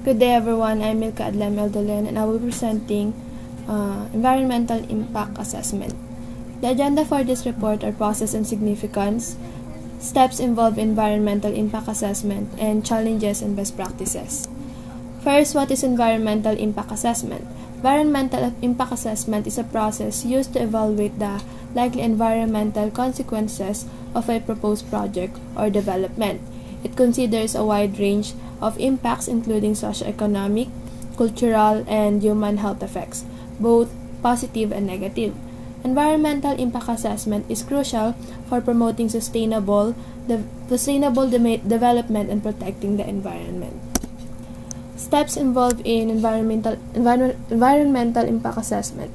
Good day everyone, I'm Milka Adlam Eldolen and I will be presenting Environmental Impact Assessment. The agenda for this report are process and significance, steps involved in environmental impact assessment, and challenges and best practices. First, what is environmental impact assessment? Environmental impact assessment is a process used to evaluate the likely environmental consequences of a proposed project or development. It considers a wide range of impacts including socioeconomic, cultural, and human health effects, both positive and negative. Environmental impact assessment is crucial for promoting sustainable development and protecting the environment. Steps involved in environmental impact assessment.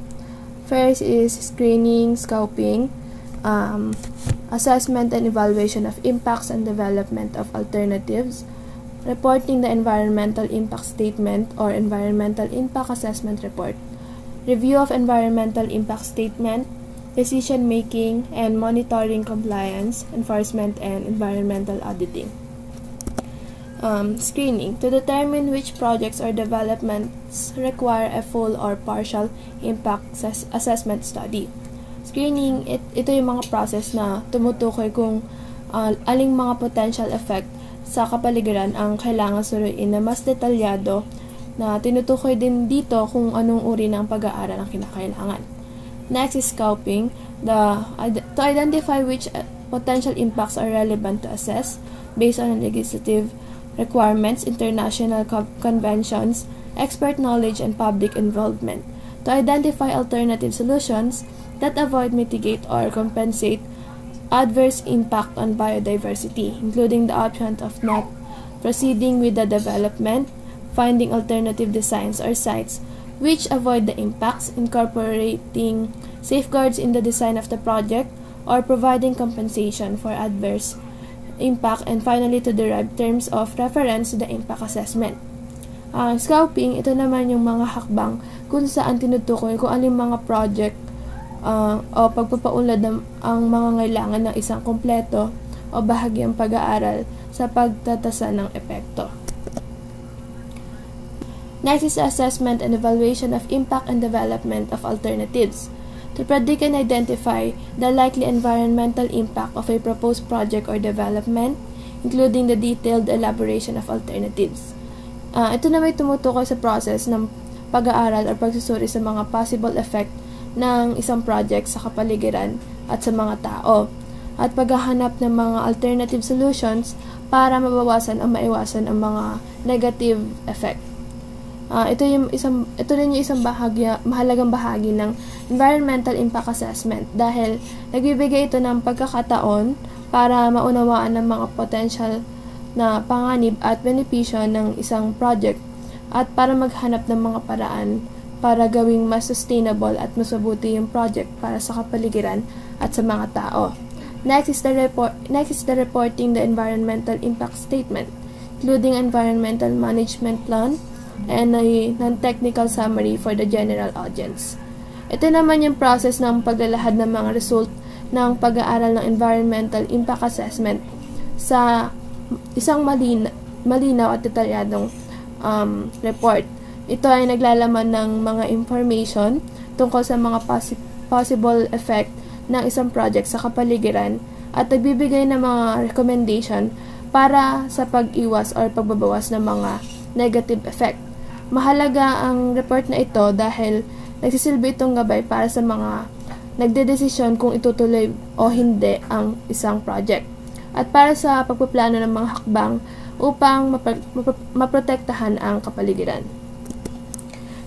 First is screening, scoping, assessment and evaluation of impacts and development of alternatives, reporting the environmental impact statement or environmental impact assessment report, review of environmental impact statement, decision making and monitoring compliance, enforcement, and environmental auditing. Screening, to determine which projects or developments require a full or partial impact assessment study. Screening, ito yung mga process na tumutukoy kung aling mga potential effect sa kapaligiran ang kailangan suriin na mas detalyado, na tinutukoy din dito kung anong uri ng pag-aaral ang kinakailangan. Next is scoping, to identify which potential impacts are relevant to assess based on legislative requirements, international conventions, expert knowledge, and public involvement. To identify alternative solutions that avoid, mitigate, or compensate adverse impact on biodiversity, including the option of not proceeding with the development, finding alternative designs or sites which avoid the impacts, incorporating safeguards in the design of the project, or providing compensation for adverse impact, and finally to derive terms of reference to the impact assessment. Scoping, ito naman yung mga hakbang kung saan tinutukoy kung anong mga project o pagpapaunlad ang mga ngailangan ng isang kompleto o bahagyang pag-aaral sa pagtatasa ng epekto. Next is assessment and evaluation of impact and development of alternatives. To predict and identify the likely environmental impact of a proposed project or development, including the detailed elaboration of alternatives. Ito na may tumutukoy sa process ng pag-aaral o pagsusuri sa mga possible effect ng isang project sa kapaligiran at sa mga tao, at paghahanap ng mga alternative solutions para mabawasan o maiwasan ang mga negative effect. Ito rin yung isang mahalagang bahagi ng environmental impact assessment dahil nagbibigay ito ng pagkakataon para maunawaan ng mga potential na panganib at benepisyo ng isang project at para maghanap ng mga paraan para gawing mas sustainable at mas mabuti yung project para sa kapaligiran at sa mga tao. Next is the reporting the environmental impact statement, including environmental management plan and a non-technical summary for the general audience. Ito naman yung process ng paglalahad ng mga result ng pag-aaral ng environmental impact assessment sa isang malinaw at detalyadong report. Ito ay naglalaman ng mga information tungkol sa mga possible effect ng isang project sa kapaligiran at nagbibigay ng mga recommendation para sa pag-iwas or pagbabawas ng mga negative effect. Mahalaga ang report na ito dahil nagsisilbi itong gabay para sa mga nagdedesisyon kung itutuloy o hindi ang isang project at para sa pagpaplano ng mga hakbang upang maprotektahan ang kapaligiran.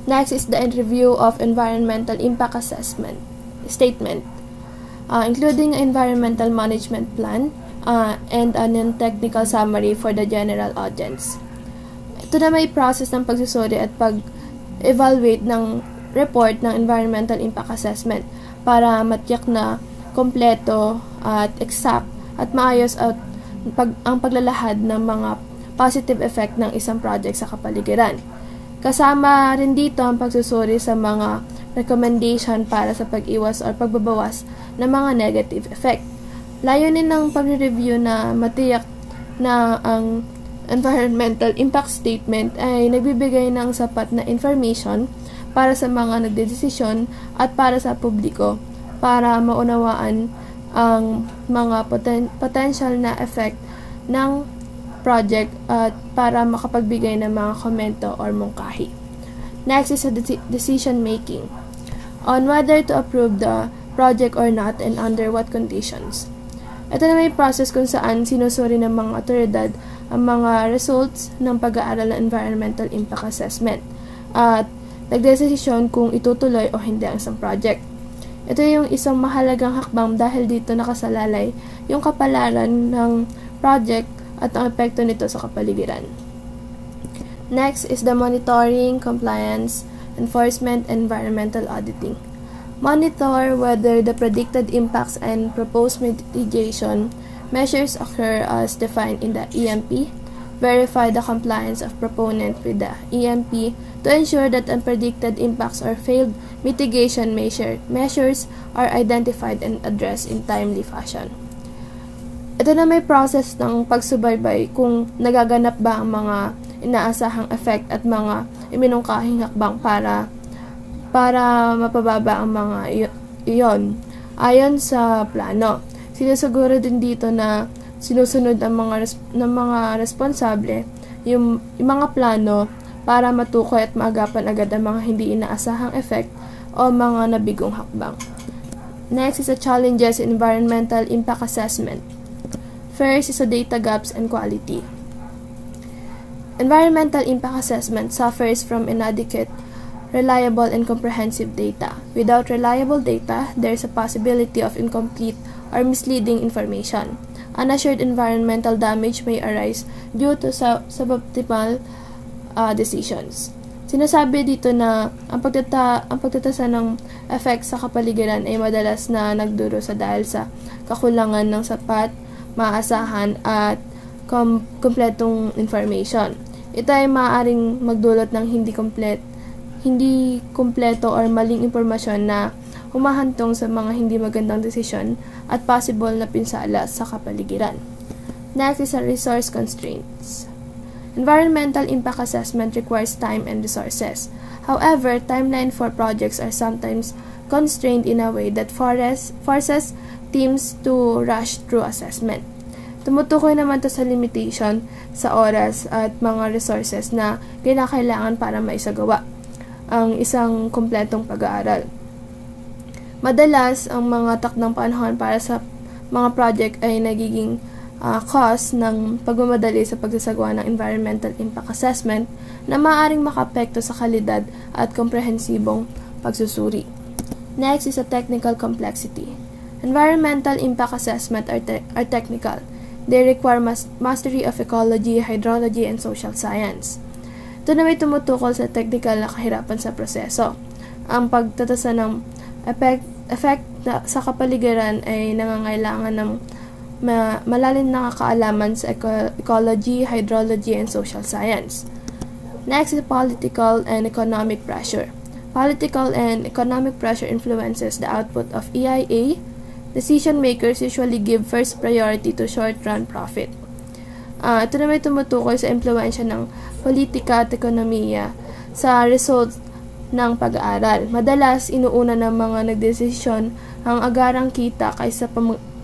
Next is the review of environmental impact assessment statement, including an environmental management plan and a non-technical summary for the general audience. Ito na may process ng pagsusuri at pag-evaluate ng report ng environmental impact assessment para matiyak na kompleto at exact at maayos at ang paglalahad ng mga positive effect ng isang project sa kapaligiran. Kasama rin dito ang pagsusuri sa mga recommendation para sa pag-iwas o pagbabawas ng mga negative effect. Layunin ng pag-review na matiyak na ang environmental impact statement ay nagbibigay ng sapat na information para sa mga nagdedesisyon at para sa publiko para maunawaan ang mga potential na effect ng project at para makapagbigay ng mga komento or mungkahi. Next is decision making on whether to approve the project or not and under what conditions. Ito na may process kung saan sinusuri ng mga otoridad ang mga results ng pag-aaral ng environmental impact assessment at nagdesisyon kung itutuloy o hindi ang isang project. Ito yung isang mahalagang hakbang dahil dito nakasalalay yung kapalaran ng project at ang epekto nito sa kapaligiran. Next is the monitoring, compliance, enforcement, and environmental auditing. Monitor whether the predicted impacts and proposed mitigation measures occur as defined in the EMP. Verify the compliance of proponent with the EMP to ensure that unpredicted impacts or failed mitigation measures are identified and addressed in timely fashion. Ito na may process ng pagsubaybay kung nagaganap ba ang mga inaasahang effect at mga iminungkahing hakbang para mapababa ang mga iyon ayon sa plano. Sinusuguro din dito na sinusunod ang mga responsable yung mga plano para matukoy at maagapan agad ang mga hindi inaasahang effect o mga nabigong hakbang. Next is the challenges in environmental impact assessment. First is the data gaps and quality. Environmental impact assessment suffers from inadequate, reliable, and comprehensive data. Without reliable data, there is a possibility of incomplete or misleading information. Unassured environmental damage may arise due to suboptimal decisions. Sinasabi dito na ang pagtatasa ng effect sa kapaligiran ay madalas na nagdurusa dahil sa kakulangan ng sapat, maasahan at kompletong information. Ito ay maaaring magdulot ng hindi kompleto or maling impormasyon na humahantong sa mga hindi magandang desisyon at possible na pinsala sa kapaligiran. Next is resource constraints. Environmental impact assessment requires time and resources. However, timeline for projects are sometimes constrained in a way that forces teams to rush through assessment. Tumutukoy naman to sa limitation sa oras at mga resources na kinakailangan para maisagawa ang isang kumpletong pag-aaral. Madalas, ang mga takdang panahon para sa mga project ay nagiging cause ng pagmamadali sa pagsasagawa ng environmental impact assessment na maaaring makapekto sa kalidad at komprehensibong pagsusuri. Next is a technical complexity. Environmental impact assessment are technical. They require mastery of ecology, hydrology, and social science. Ito na may tumutukol sa technical na kahirapan sa proseso. Ang pagtatasa ng effect sa kapaligiran ay nangangailangan ng malalim na kaalaman sa ecology, hydrology, and social science. Next is political and economic pressure. Political and economic pressure influences the output of EIA. Decision makers usually give first priority to short-run profit. Ito na may tumutukoy sa impluwensya ng politika at ekonomiya sa results ng pag-aaral. Madalas, inuuna ng mga nagdesisyon ang agarang kita kaysa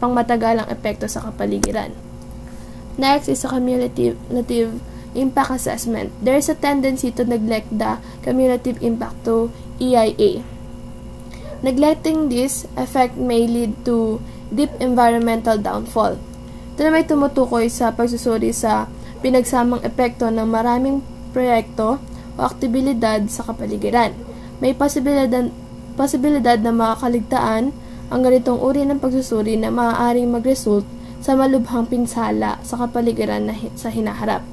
pangmatagalang epekto sa kapaligiran. Next is a cumulative impact assessment. There is a tendency to neglect the cumulative impact to EIA. Neglecting this effect may lead to deep environmental downfall. Ito na may tumutukoy sa pagsusuri sa pinagsamang epekto ng maraming proyekto o aktibilidad sa kapaligiran. May posibilidad na makakaligtaan ang ganitong uri ng pagsusuri na maaaring mag-result sa malubhang pinsala sa kapaligiran sa hinaharap.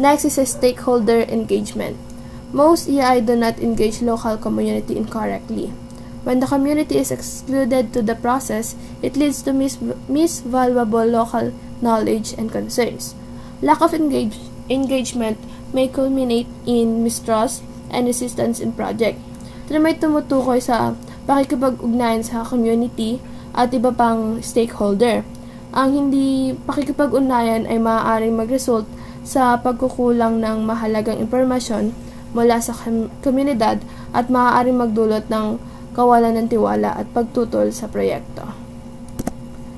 Next is a stakeholder engagement. Most EI do not engage local community incorrectly. When the community is excluded to the process, it leads to miss valuable local knowledge and concerns. Lack of engagement may culminate in mistrust and resistance in project. Ito na may tumutukoy sa pakikipag-ugnayan sa community at iba pang stakeholder. Ang hindi pakikipag-ugnayan ay maaaring mag-result sa pagkukulang ng mahalagang impormasyon mula sa komunidad at maaaring magdulot ng kawalan ng tiwala at pagtutol sa proyekto.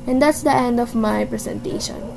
And that's the end of my presentation.